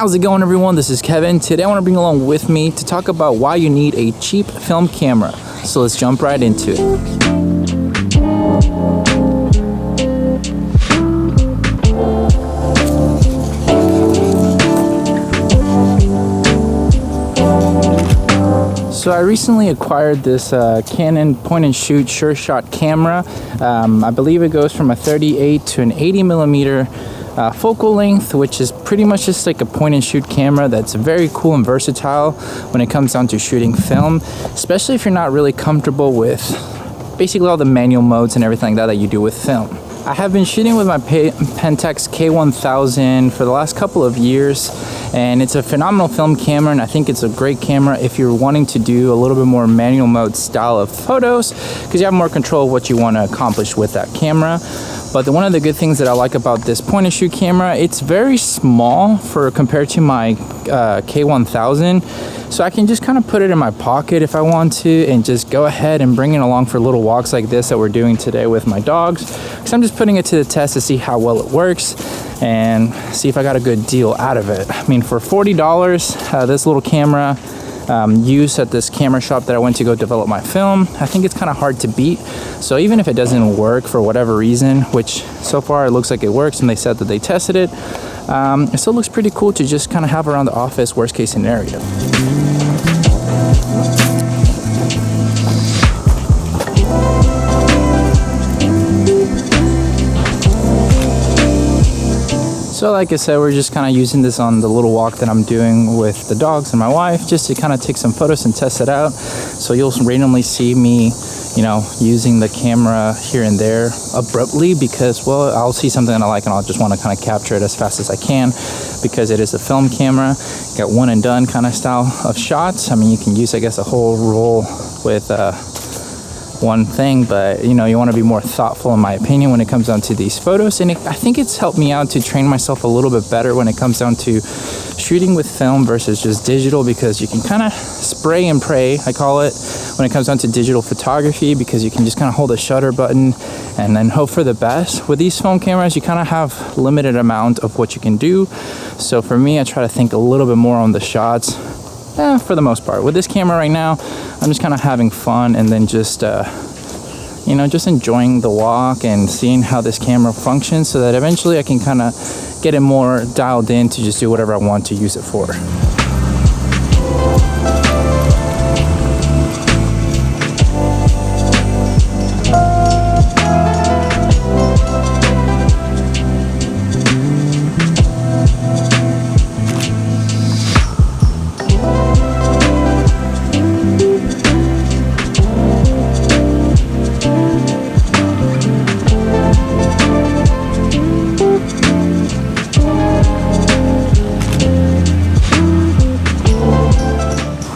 How's it going, everyone? This is Kevin. Today I want to bring along with me to talk about why you need a cheap film camera. So let's jump right into it. So I recently acquired this Canon point-and-shoot sure-shot camera. I believe it goes from a 38 to an 80 millimeter focal length, which is pretty much just like a point-and-shoot camera that's very cool and versatile when it comes down to shooting film, especially if you're not really comfortable with basically all the manual modes and everything like that you do with film. I have been shooting with my Pentax K1000 for the last couple of years, and it's a phenomenal film camera, and I think it's a great camera if you're wanting to do a little bit more manual mode style of photos, because you have more control of what you want to accomplish with that camera. But one of the good things that I like about this point-and-shoot camera, it's very small compared to my K1000. So I can just kind of put it in my pocket if I want to and just go ahead and bring it along for little walks like this that we're doing today with my dogs. Because I'm just putting it to the test to see how well it works and see if I got a good deal out of it. I mean, for $40, this little camera used at this camera shop that I went to go develop my film, I think it's kind of hard to beat. So even if it doesn't work for whatever reason, which so far it looks like it works and they said that they tested it, it still looks pretty cool to just kind of have around the office, worst case scenario. So like I said, we're just kind of using this on the little walk that I'm doing with the dogs and my wife, just to kind of take some photos and test it out. So you'll randomly see me, using the camera here and there abruptly because, well, I'll see something that I like and I'll just want to kind of capture it as fast as I can because it is a film camera. Got one and done kind of style of shots. I mean, you can use, I guess, a whole roll with one thing, but you want to be more thoughtful, in my opinion, when it comes down to these photos. And I think it's helped me out to train myself a little bit better when it comes down to shooting with film versus just digital, because you can kind of spray and pray, I call it, when it comes down to digital photography, because you can just kind of hold the shutter button and then hope for the best. With these film cameras, you kind of have limited amount of what you can do. So for me, I try to think a little bit more on the shots. For the most part. With this camera right now, I'm just kind of having fun and then just just enjoying the walk and seeing how this camera functions, so that eventually I can kind of get it more dialed in to just do whatever I want to use it for.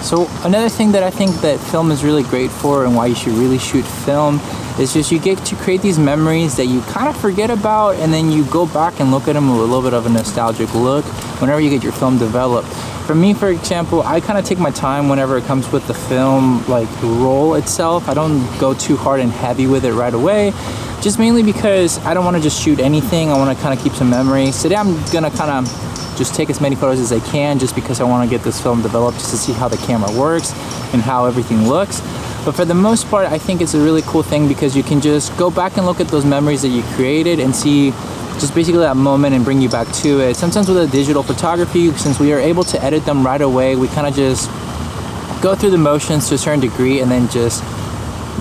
So another thing that I think that film is really great for and why you should really shoot film is just you get to create these memories that you kind of forget about, and then you go back and look at them with a little bit of a nostalgic look whenever you get your film developed. For me, for example, I kind of take my time whenever it comes with the film roll itself. I don't go too hard and heavy with it right away, just mainly because I don't want to just shoot anything. I want to kind of keep some memories. Today I'm gonna kind of just take as many photos as I can, just because I want to get this film developed, just to see how the camera works and how everything looks. But for the most part, I think it's a really cool thing because you can just go back and look at those memories that you created and see just basically that moment and bring you back to it. Sometimes with a digital photography, since we are able to edit them right away, we kind of just go through the motions to a certain degree, and then just,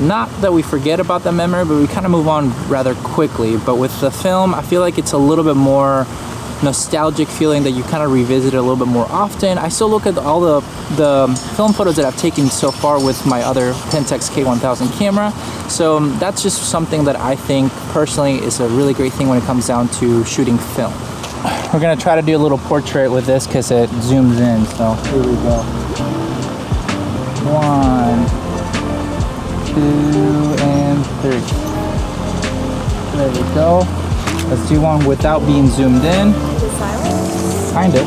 not that we forget about the memory, but we kind of move on rather quickly. But with the film, I feel like it's a little bit more nostalgic feeling that you kind of revisit it a little bit more often. I still look at all the film photos that I've taken so far with my other Pentax K1000 camera. So that's just something that I think personally is a really great thing when it comes down to shooting film. We're gonna try to do a little portrait with this because it zooms in. So here we go. 1, 2, and 3. There we go. Let's do one without being zoomed in. Is it silent? Kind of.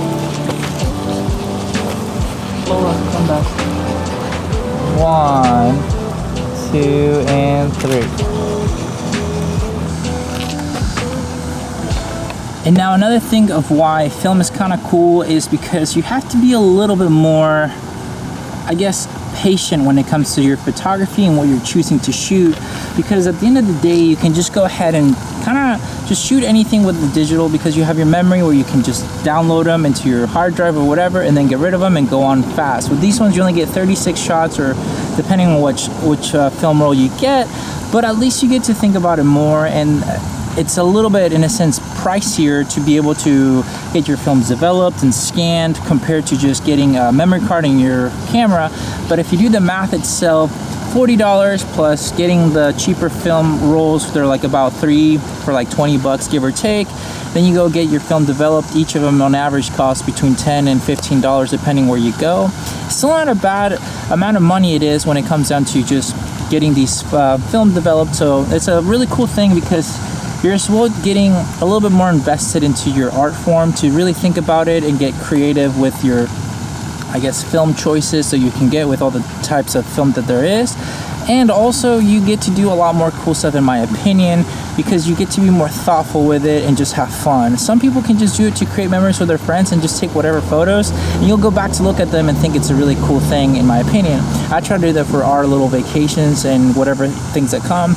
Come back. 1, 2, and 3. And now another thing of why film is kind of cool is because you have to be a little bit more, I guess, patient when it comes to your photography and what you're choosing to shoot, because at the end of the day you can just go ahead and kind of just shoot anything with the digital, because you have your memory where you can just download them into your hard drive or whatever and then get rid of them and go on fast. With these ones you only get 36 shots, or depending on which film roll you get, but at least you get to think about it more, and it's a little bit, in a sense, pricier to be able to get your films developed and scanned compared to just getting a memory card in your camera. But if you do the math itself, $40 plus getting the cheaper film rolls, they're like about 3 for like $20 give or take. Then you go get your film developed. Each of them on average costs between $10 and $15 depending where you go. Still not a bad amount of money it is when it comes down to just getting these film developed. So it's a really cool thing, because you're as well getting a little bit more invested into your art form to really think about it and get creative with your, I guess, film choices, so you can get with all the types of film that there is. And also you get to do a lot more cool stuff, in my opinion, because you get to be more thoughtful with it and just have fun. Some people can just do it to create memories with their friends and just take whatever photos, and you'll go back to look at them and think it's a really cool thing, in my opinion. I try to do that for our little vacations and whatever things that come.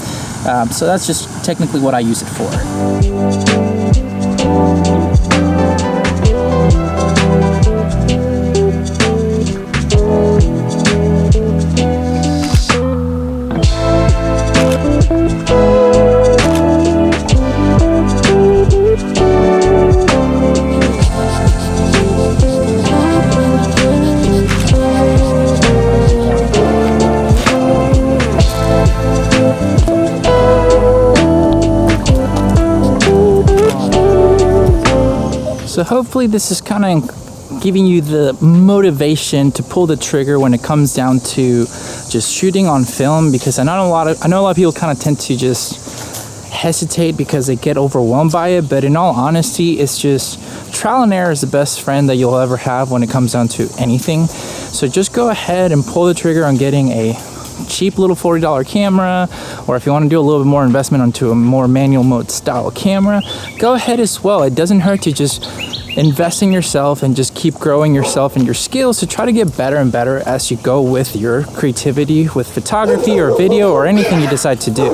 So that's just technically what I use it for. So hopefully this is kind of giving you the motivation to pull the trigger when it comes down to just shooting on film, because I know a lot of people kind of tend to just hesitate because they get overwhelmed by it. But in all honesty, it's just trial and error is the best friend that you'll ever have when it comes down to anything. So just go ahead and pull the trigger on getting a cheap little $40 camera, or if you want to do a little bit more investment onto a more manual mode style camera, go ahead as well. It doesn't hurt to just invest in yourself and just keep growing yourself and your skills to try to get better and better as you go with your creativity with photography or video or anything you decide to do.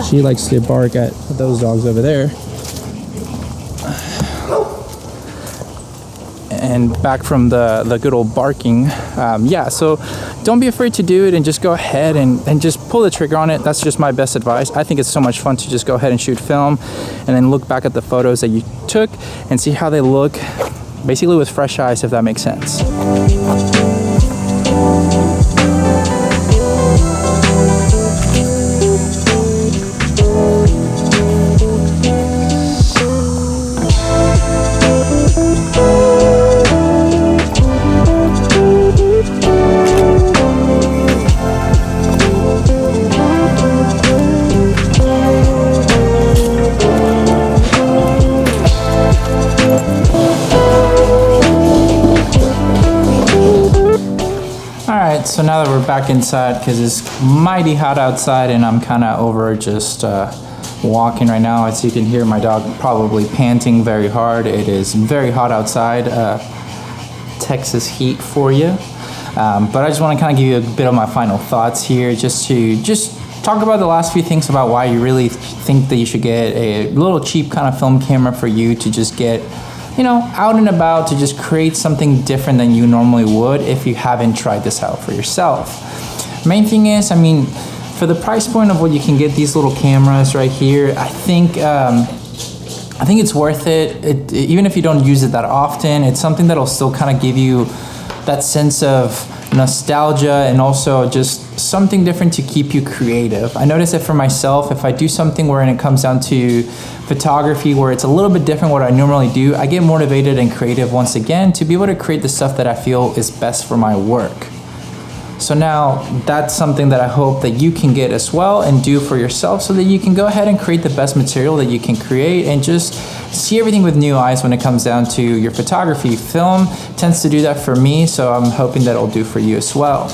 She likes to bark at those dogs over there. And back from the good old barking, yeah, so don't be afraid to do it and just go ahead and just pull the trigger on it. That's just my best advice. I think it's so much fun to just go ahead and shoot film and then look back at the photos that you took and see how they look, basically with fresh eyes, if that makes sense. So now that we're back inside, because it's mighty hot outside and I'm kind of over just walking right now, as you can hear my dog probably panting very hard. It is very hot outside, Texas heat for you. But I just want to kind of give you a bit of my final thoughts here, just to talk about the last few things about why you really think that you should get a little cheap kind of film camera for you to just get, you know, out and about, to just create something different than you normally would if you haven't tried this out for yourself. Main thing is, I mean, for the price point of what you can get these little cameras right here, I think it's worth it. Even if you don't use it that often, it's something that'll still kind of give you that sense of nostalgia and also just something different to keep you creative. I notice it for myself. If I do something where it comes down to photography where it's a little bit different what I normally do, I get motivated and creative once again to be able to create the stuff that I feel is best for my work. So now that's something that I hope that you can get as well and do for yourself, so that you can go ahead and create the best material that you can create and just see everything with new eyes when it comes down to your photography. Film tends to do that for me, so I'm hoping that it'll do for you as well.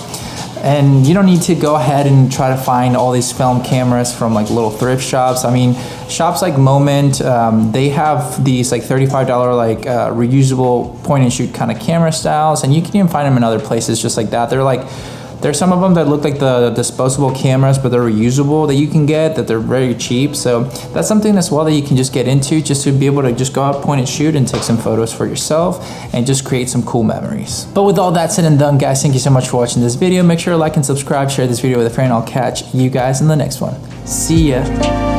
And you don't need to go ahead and try to find all these film cameras from like little thrift shops. I mean, shops like Moment, they have these like $35 like reusable point and shoot kind of camera styles, and you can even find them in other places just like that. There's some of them that look like the disposable cameras, but they're reusable that you can get, that they're very cheap. So that's something as well that you can just get into, just to be able to just go out, point and shoot, and take some photos for yourself and just create some cool memories. But with all that said and done, guys, thank you so much for watching this video. Make sure to like and subscribe, share this video with a friend. I'll catch you guys in the next one. See ya.